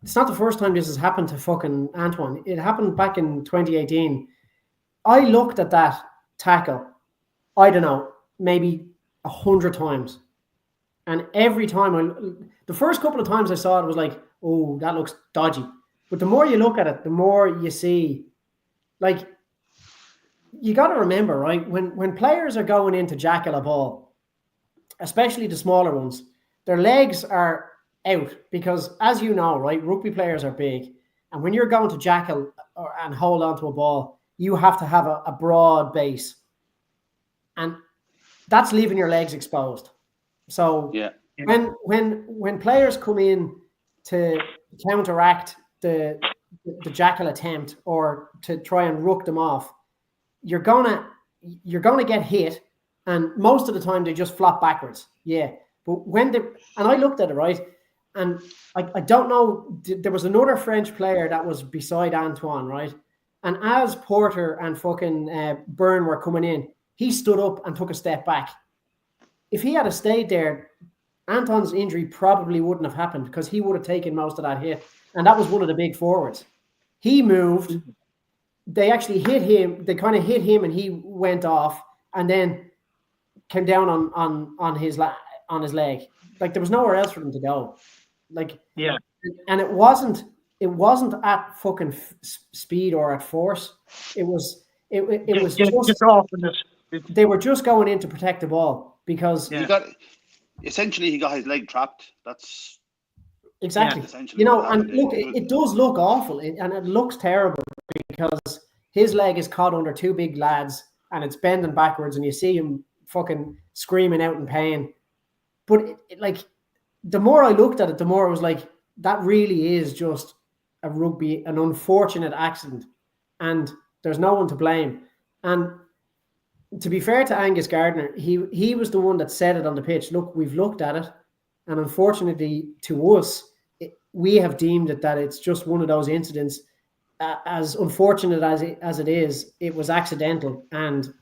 it's not the first time this has happened to fucking Antoine. It happened back in 2018. I looked at that tackle, I don't know, maybe 100 times. And every time the first couple of times I saw it, was like, oh, that looks dodgy. But the more you look at it, the more you see, you got to remember, right? When players are going in to jackal a ball, especially the smaller ones, their legs are out because, as you know, right, rugby players are big. And when you're going to jackal and hold onto a ball, you have to have a broad base. And that's leaving your legs exposed. So when players come in to counteract the jackal attempt or to try and ruck them off, you're gonna get hit, and most of the time they just flop backwards. Yeah, but and I looked at it, right, and I don't know. There was another French player that was beside Antoine, right, and as Porter and fucking Byrne were coming in, he stood up and took a step back. If he had stayed there, Antoine's injury probably wouldn't have happened because he would have taken most of that hit, and that was one of the big forwards. He moved. They actually hit him. They kind of hit him, and he went off, and then came down on his leg. Like, there was nowhere else for them to go. And it wasn't at fucking speed or at force. It was just off. They were just going in to protect the ball because he got his leg trapped. That's exactly. And look, it does look awful, and it looks terrible because his leg is caught under two big lads and it's bending backwards, and you see him fucking screaming out in pain. But the more I looked at it, the more I was like, that really is just an unfortunate accident, and there's no one to blame. And to be fair to Angus Gardner, he was the one that said it on the pitch. Look, we've looked at it, and unfortunately to us, we have deemed it that it's just one of those incidents. As unfortunate as it is, it was accidental, and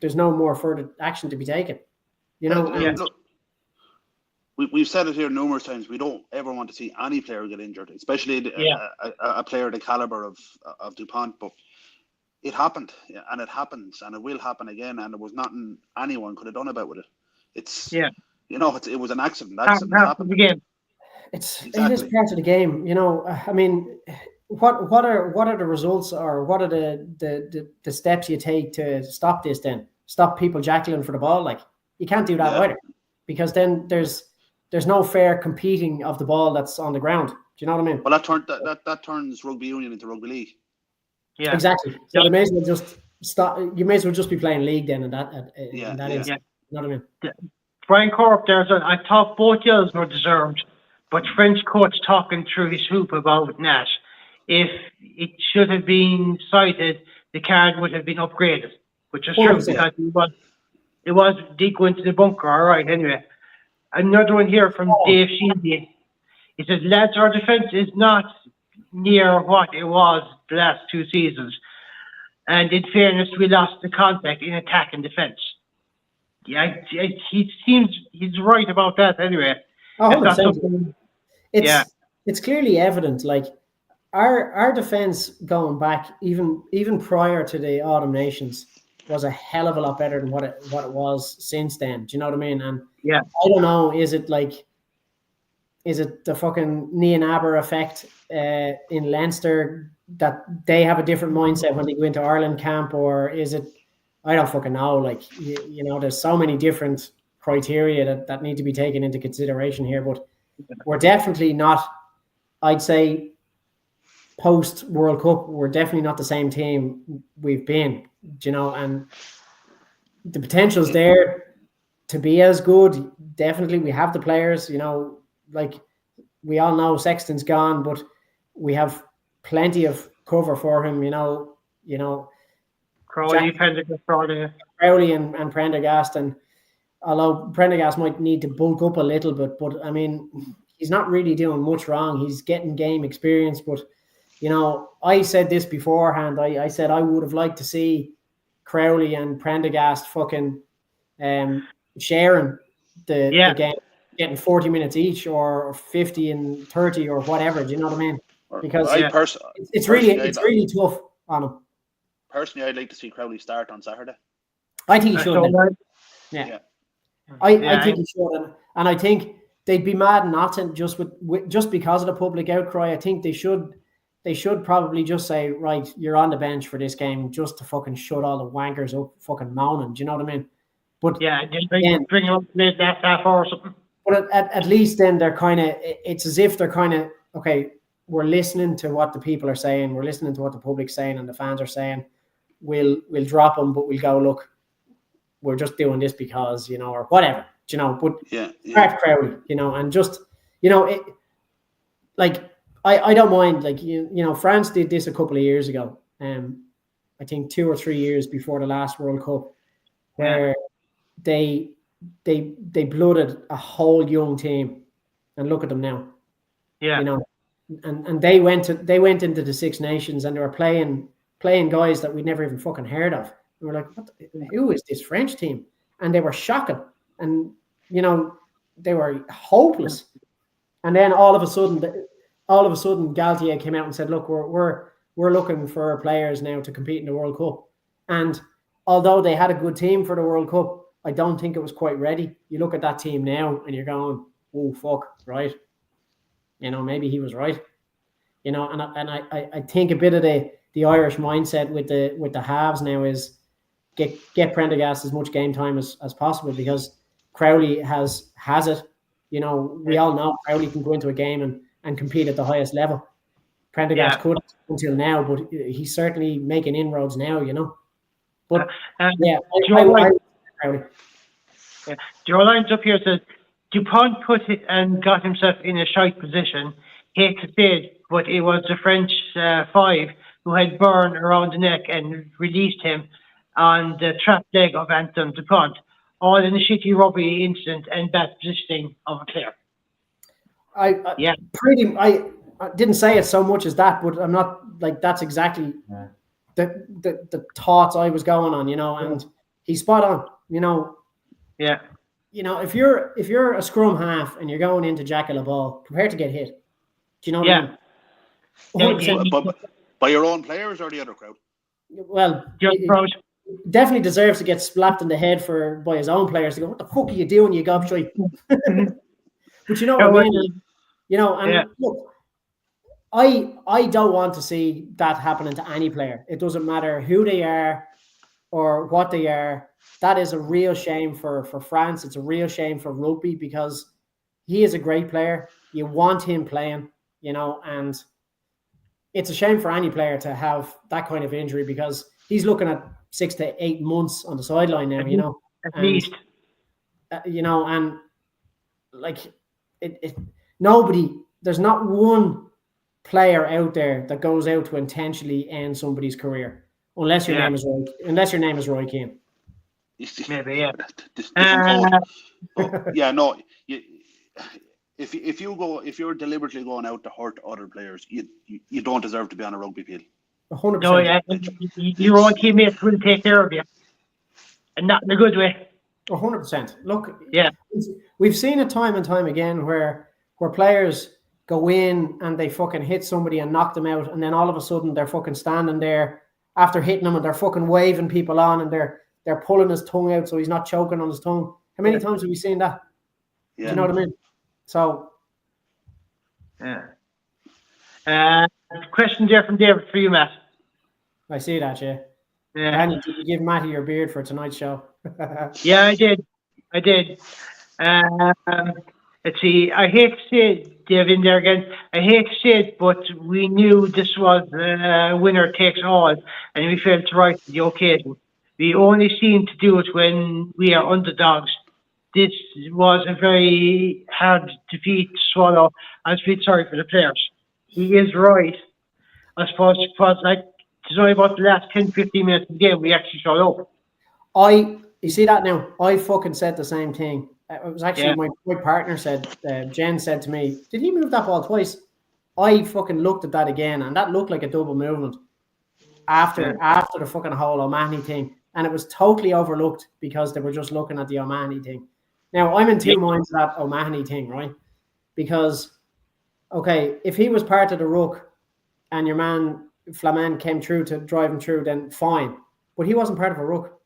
there's no more further action to be taken. Look, we've said it here numerous times. We don't ever want to see any player get injured, especially a player the caliber of Dupont. But it happened, and it happens, and it will happen again. And there was nothing anyone could have done about it. It was an accident. Accidents happen again. It is part of the game. I mean, what are the results, or what are the steps you take to stop this? Then stop people jackaling for the ball. Like, you can't do that either, because then there's no fair competing of the ball that's on the ground. Do you know what I mean? Well, that turns rugby union into rugby league. Yeah, exactly. So you may as well just stop. You may as well just be playing league then, instance. You know what I mean? Brian Corp there. I thought both yells were deserved, but French coach talking through his hoop about Nash. If it should have been cited, the card would have been upgraded, which is true, because it was deep going to the bunker. All right, anyway. Another one here from Dave Sheedy. He says, lads, our defence is not near what it was the last two seasons. And in fairness, we lost the contact in attack and defence. Yeah, he seems he's right about that anyway. It's clearly evident, like, our defence going back even prior to the Autumn Nations, was a hell of a lot better than what it was since then. Do you know what I mean? And yeah, I don't know, is it the fucking Nian Aber effect in Leinster that they have a different mindset when they go into Ireland camp, or is it? I don't fucking know. Like you know, there's so many different criteria that need to be taken into consideration here, but we're definitely not. I'd say post World Cup, we're definitely not the same team we've been. You know, and the potential's there to be as good. Definitely, we have the players. You know, like we all know Sexton's gone, but we have plenty of cover for him. You know, Crowley, Prendergast, Crowley and Prendergast, and although Prendergast might need to bulk up a little bit, but I mean, he's not really doing much wrong. He's getting game experience, but you know, I said this beforehand. I said I would have liked to see Crowley and Prendergast fucking sharing the game, getting 40 minutes each, or 50 and 30, or whatever. Do you know what I mean? Because it's really tough on him. Personally, I'd like to see Crowley start on Saturday. I think he should. Yeah. I think he should, and I think they'd be mad not to, just because of the public outcry. I think they should probably just say, right, you're on the bench for this game, just to fucking shut all the wankers up fucking moaning. Do you know what I mean? But just bring them up mid that half or something. But at least then they're kind of, it's as if they're kind of, okay, we're listening to what the people are saying, we're listening to what the public's saying and the fans are saying. We'll drop them, but we'll go, look, we're just doing this because, you know, or whatever, you know. But start Crowley, you know, and just, you know, it, like, I don't mind, like, you know, France did this a couple of years ago. I think 2 or 3 years before the last World Cup, where they blooded a whole young team, and look at them now. Yeah, you know, and they went into the Six Nations, and they were playing guys that we'd never even fucking heard of. And we're like, who is this French team? And they were shocking, and you know, they were hopeless. And then all of a sudden, Galtier came out and said, look, we're looking for players now to compete in the World Cup. And although they had a good team for the World Cup, I don't think it was quite ready. You look at that team now and you're going, oh, fuck, right? You know, maybe he was right. You know, and I think a bit of the Irish mindset with the halves now is get Prendergast as much game time as possible, because Crowley has it. You know, we all know Crowley can go into a game and compete at the highest level. Prendergast couldn't until now, but he's certainly making inroads now, you know. But Joe Lyons up here says Dupont put it and got himself in a shite position. Hate to say it, but it was the French 5 who had Byrne around the neck and released him on the trap leg of Anton Dupont, all in a shitty rugby incident and bad positioning of a player. I didn't say it so much as that, but I'm not like, that's exactly the thoughts I was going on, you know, and he's spot on, you know. Yeah. You know, if you're a scrum half and you're going into jackal a ball, prepare to get hit. Do you know what I mean? By your own players or the other crowd? Well, definitely deserves to get slapped in the head by his own players to go, what the fuck are you doing, you gobshite? But you know what I mean? You know, and look, I don't want to see that happening to any player. It doesn't matter who they are or what they are. That is a real shame for France. It's a real shame for rugby, because he is a great player. You want him playing, you know, and it's a shame for any player to have that kind of injury, because he's looking at 6 to 8 months on the sideline now, you know. At least. You know, and like there's not one player out there that goes out to intentionally end somebody's career, unless your name is Roy Keane. Maybe, yeah. No. If you're deliberately going out to hurt other players, you don't deserve to be on a rugby field. 100%. No, yeah, your own teammates will take care of you, and not in a good way. 100%. Look, yeah, we've seen it time and time again where players go in and they fucking hit somebody and knock them out, and then all of a sudden they're fucking standing there after hitting him, and they're fucking waving people on, and they're pulling his tongue out so he's not choking on his tongue. How many times have we seen that? Yeah. Do you know what I mean? So, Question there from David for you, Matt. I see that, yeah. Yeah. Did you give Matty your beard for tonight's show? Yeah, I did. Let's see. I hate to say it, David, in there again. I hate to say it, but we knew this was winner takes all, and we failed to rise to the occasion. We only seem to do it when we are underdogs. This was a very hard defeat to swallow. I feel sorry for the players. He is right. I suppose because it's only about the last 10, 15 minutes of the game we actually showed up. You see that now? I fucking said the same thing. It was actually my partner said, Jen said to me, did he move that ball twice? I fucking looked at that again, and that looked like a double movement after the fucking whole O'Mahony thing. And it was totally overlooked because they were just looking at the O'Mahony thing. Now, I'm in two minds of that O'Mahony thing, right? Because, okay, if he was part of the ruck and your man Flamand came through to drive him through, then fine. But he wasn't part of a ruck.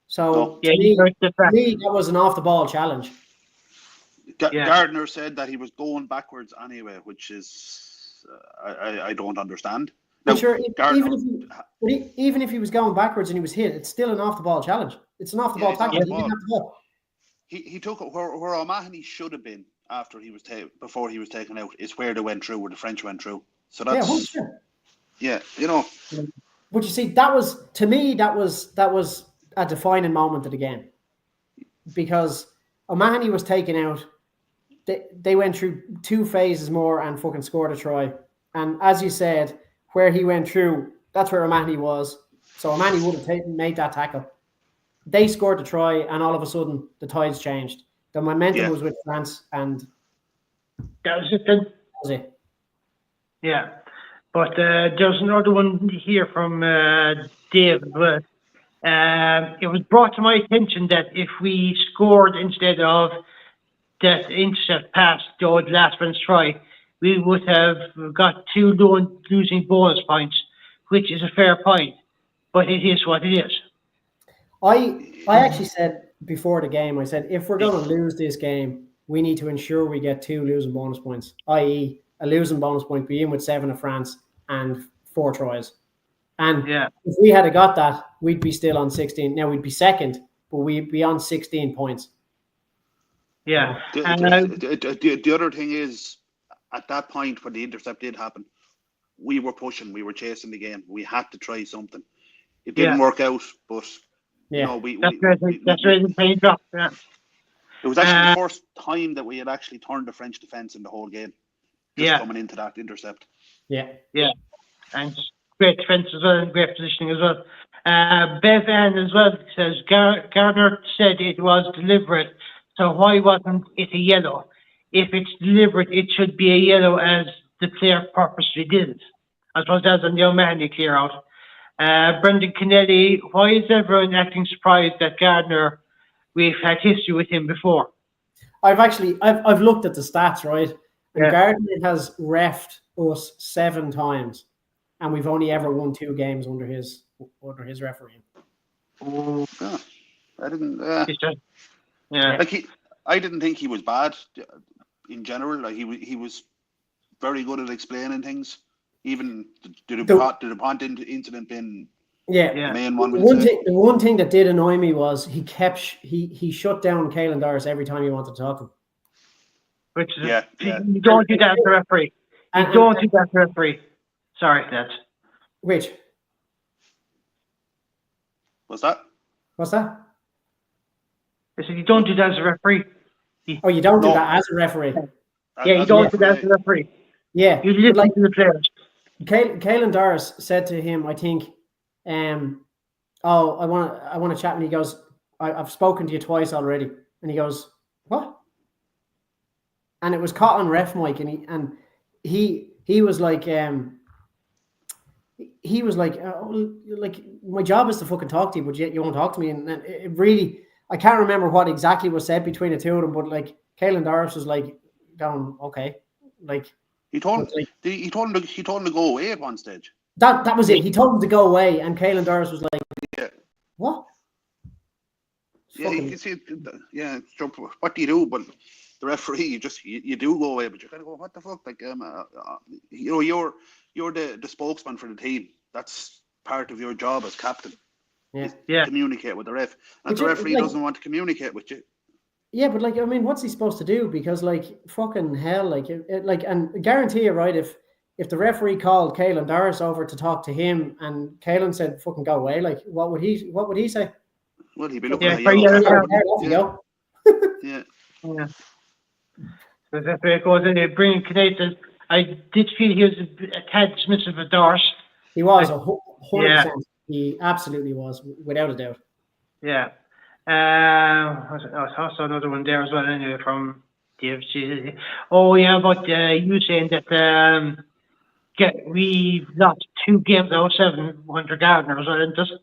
So, to me, that was an off-the-ball challenge. Gardner said that he was going backwards anyway, which is, I don't understand. Now, sure, even if he was going backwards and he was hit, it's still an off-the-ball challenge. It's an off-the-ball tackle. He didn't have the ball. He took it where O'Mahony should have been after he was before he was taken out. Is where they went through, where the French went through. So that's you know. But you see, that was a defining moment of the game, because O'Mahony was taken out. They went through two phases more and fucking scored a try. And as you said, where he went through, that's where O'Mahony was. So O'Mahony would have made that tackle. They scored the try, and all of a sudden the tides changed. The momentum was with France, and that was it then. That was it. Yeah, but there's another one here from Dave. It was brought to my attention that if we scored instead of that intercept pass, the last man's try, we would have got 2 losing bonus points, which is a fair point, but it is what it is. I actually said before the game, I said, if we're going to lose this game, we need to ensure we get 2 losing bonus points, i.e. a losing bonus point, be in with 7 of France and 4 tries. And if we had got that, we'd be still on 16. Now, we'd be second, but we'd be on 16 points. Yeah. The other thing is, at that point when the intercept did happen, we were pushing, we were chasing the game. We had to try something. It didn't work out, but you know, that's where the pain dropped. Yeah. It was actually the first time that we had actually turned the French defence in the whole game. Coming into that intercept. Yeah. And great defence as well, and great positioning as well. Bev Ann as well says Gardner said it was deliberate, so why wasn't it a yellow? If it's deliberate, it should be a yellow, as the player purposely did it. I suppose that's on the O'Mahony clear out. Brendan Kennedy, why is everyone acting surprised that Gardner, we've had history with him before? I've looked at the stats, right? And Gardner has reffed us 7 times, and we've only ever won 2 games under his refereeing. Oh, I didn't. I didn't think he was bad in general. Like he was very good at explaining things. Even the DuPont incident being the main one. The one thing that did annoy me was he shut down Caelan Doris every time he wanted to talk to him. Which is you don't do that as a referee. You don't do that as a referee. Sorry, that's which. What's that? What's that? I said you don't do that as a referee. You don't do that as a referee. You don't do that as a referee. Yeah, you listen to the players. Caelan Doris said to him, I think, I want to chat, and he goes, I've spoken to you twice already, and he goes, what? And it was caught on ref mic, and he was like, like my job is to fucking talk to you, but you won't talk to me, and it really, I can't remember what exactly was said between the two of them, but like Caelan Doris was like going, okay, like. He told him to go away at one stage. That was it. He told him to go away, and Caelan Doris was like, "What?" Yeah, you can see it. Yeah, what do you do? But the referee, you do go away, but you kind of go, what the fuck? Like, you're the spokesman for the team. That's part of your job as captain. Yeah. Communicate with the ref, and the referee doesn't want to communicate with you. Yeah, but like, I mean, what's he supposed to do? Because like, fucking hell, like, and guarantee you, right? If the referee called Caelan Doris over to talk to him, and Caelan said, "Fucking go away," like, what would he say? Well, he'd be looking at yellow. Yeah. So that's where it goes in. Bringing Canadians, I did feel he was a tad dismissive of Doris. He was 100%. He absolutely was, without a doubt. Yeah. I saw another one there as well. Anyway, from Dave. Oh yeah, but you saying that we lost 2 games out of 7 under Gardner as well, isn't it?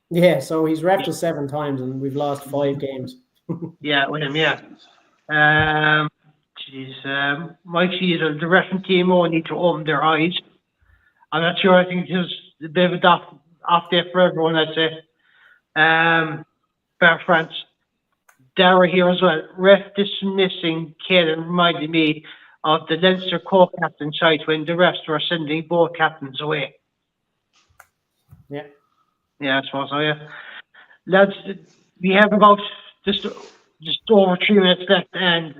Yeah, so he's refed us 7 times and we've lost 5 games. Yeah, with him, yeah. Mike sees the referee team all need to open their eyes. I'm not sure. I think it's a bit of a off day for everyone, I'd say. Bar France. Dara here as well. Ref dismissing Caelan reminded me of the Leinster co-captain side when the refs were sending both captains away. Yeah. Yeah, I suppose so, yeah. Lads, we have about just over 3 minutes left, and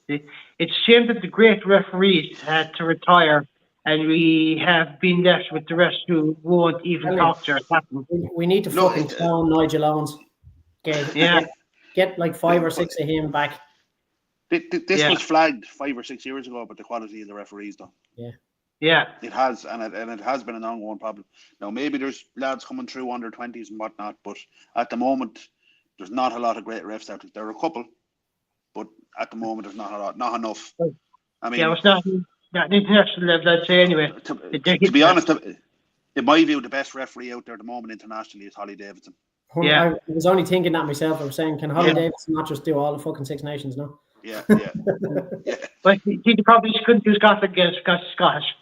it's a shame that the great referees had to retire, and we have been left with the rest who won't even talk to our captain. We need to fucking clone Nigel Owens. Get like 5 or 6 of him back. This was flagged 5 or 6 years ago, but the quality of the referees, though. Yeah. It has, and it has been an ongoing problem. Now, maybe there's lads coming through under 20s and whatnot, but at the moment, there's not a lot of great refs out there. There are a couple, but at the moment, there's not enough. I mean, it's not international level, I'd say, anyway. To be honest, in my view, the best referee out there at the moment internationally is Holly Davidson. I was only thinking that myself. I was saying, can Holly Davidson not just do all the fucking Six Nations now? Yeah. But he probably couldn't do Scotland against Scottish.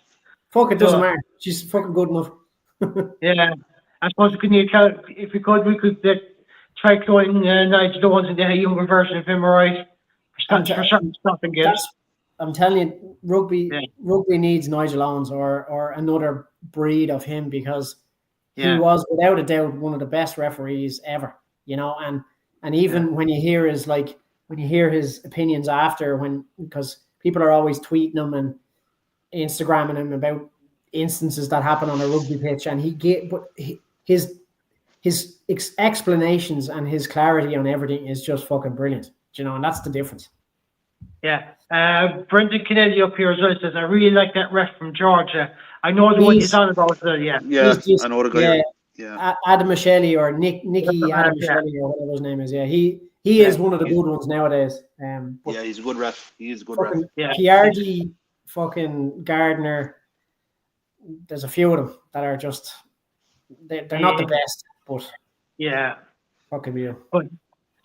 Fuck, it doesn't matter. She's fucking good enough. Yeah. I suppose if we could try throwing Nigel Owens into a younger version of him, alright? For certain Scotland games. I'm telling you, rugby needs Nigel Owens or another breed of him, because he was without a doubt one of the best referees ever, and even when you hear his opinions after, because people are always tweeting him and Instagramming him about instances that happen on a rugby pitch, and his explanations and his clarity on everything is just fucking brilliant, and that's the difference. Yeah. Brendan Kennedy up here as well says, I really like that ref from Georgia. I know the one he's on about. Yeah, I know the guy. Yeah. Adam Michelli or Nicky Adam Michelli or whatever his name is. Yeah, he is one of the good ones nowadays. He's a good ref. He is a good ref. Yeah. Piardi, fucking Gardner. There's a few of them that are just they're not the best, but fucking real. But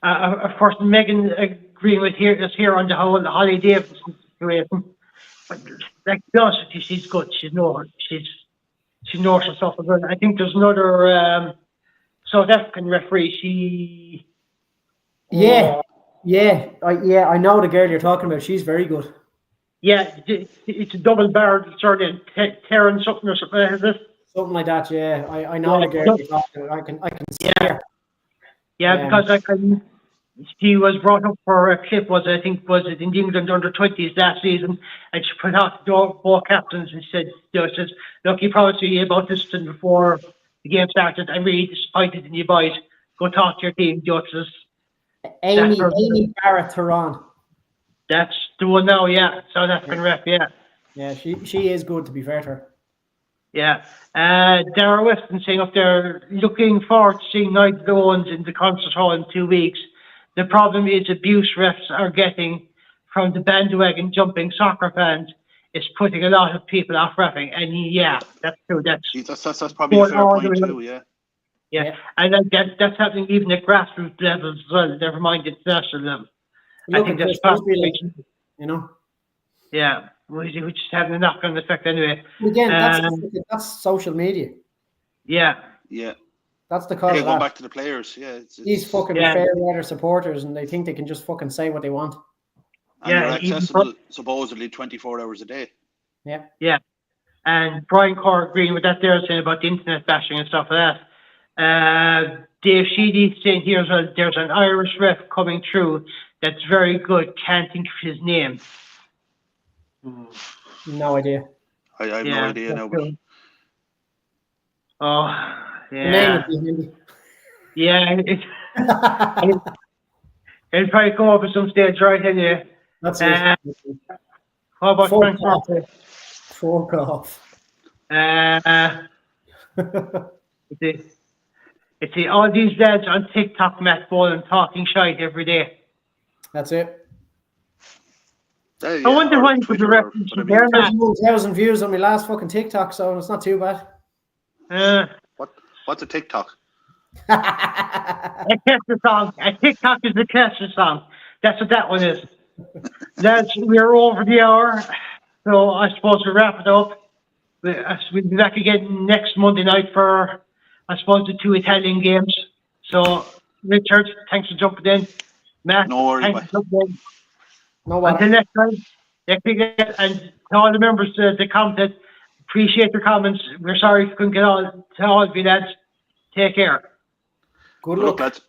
of course, Megan agreeing with here on the whole Holly Davidson situation. But like, to be honest with you, she's good. She knows herself as well. I think there's another South African referee. I know the girl you're talking about. She's very good. Yeah, it's a double-barreled sort of Terran something or something, is it? Something like that. Yeah, I know the girl you're talking about. I can see her. Yeah, because she was brought up for a clip. Was it in the England under-20s last season, and she put out both captains and said, "Look, you promised me about this before the game started. I'm really disappointed in you boys. Go talk to your team, judges." Amy Barrett-Theron. That's the one now, South African ref, Yeah, she is good, to be fair to her. Yeah. Dara Weston saying up there, looking forward to seeing Nigel Owens in the concert hall in 2 weeks. The problem is abuse refs are getting from the bandwagon jumping soccer fans. It's putting a lot of people off reffing. And that's true. That's probably a fair point too, Yeah, and that's happening even at grassroots levels as well, never mind international level. I think that's possible. Yeah. which is having a knock-on effect anyway. Again, that's social media. Yeah. That's the cause of going that. back to the players. Yeah, These fucking fair weather supporters, and they think they can just fucking say what they want. And they're accessible supposedly 24 hours a day. Yeah. And Brian Corr agreeing with that there, saying about the internet bashing and stuff like that. Dave Sheedy saying here as well, there's an Irish ref coming through that's very good, can't think of his name. No idea. I have no idea now. But... Oh, yeah. The name would be handy. Yeah, it'll probably come up at some stage, right? Anyway. That's it. How about Frank Carter? Fuck off. It's all these lads on TikTok, Matt Boland, talking shite every day. That's it. I wonder why you put the reference there, Matt. 1,000 views on my last fucking TikTok, so it's not too bad. What's a TikTok? A Kessler song. A TikTok is the Kessler song. That's what that one is. We're over the hour, so I suppose we'll wrap it up. We'll be back again next Monday night for, I suppose, the 2 Italian games. So, Richard, thanks for jumping in. Matt, no worries, thanks for jumping in. No worries. Until next time, and to all the members that commented, appreciate your comments. We're sorry we couldn't get to all of you lads. Take care. Good luck, lads.